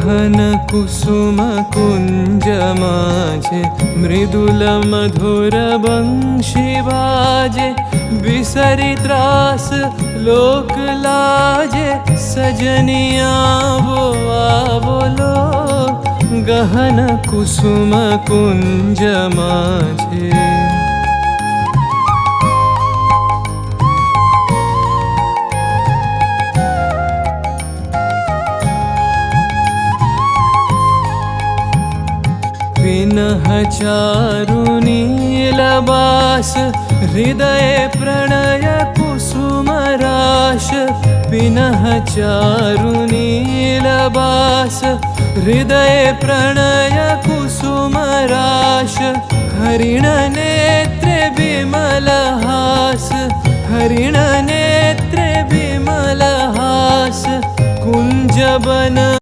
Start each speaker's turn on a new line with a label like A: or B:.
A: गहन कुसुम कुंज माझे मृदुल मधुर बंशी बाजे बिसरी त्रास लोक लाजे सजनिया वो बोलो गहन कुसुम कुंज माझे पिनह चारु नीलबास हृदय प्रणय कुसुम राश पिनह चारु नीलबास हृदय प्रणय कुसुम राश हरिण नेत्रे विमल हास हरिण नेत्रे विमल हास कुंज बन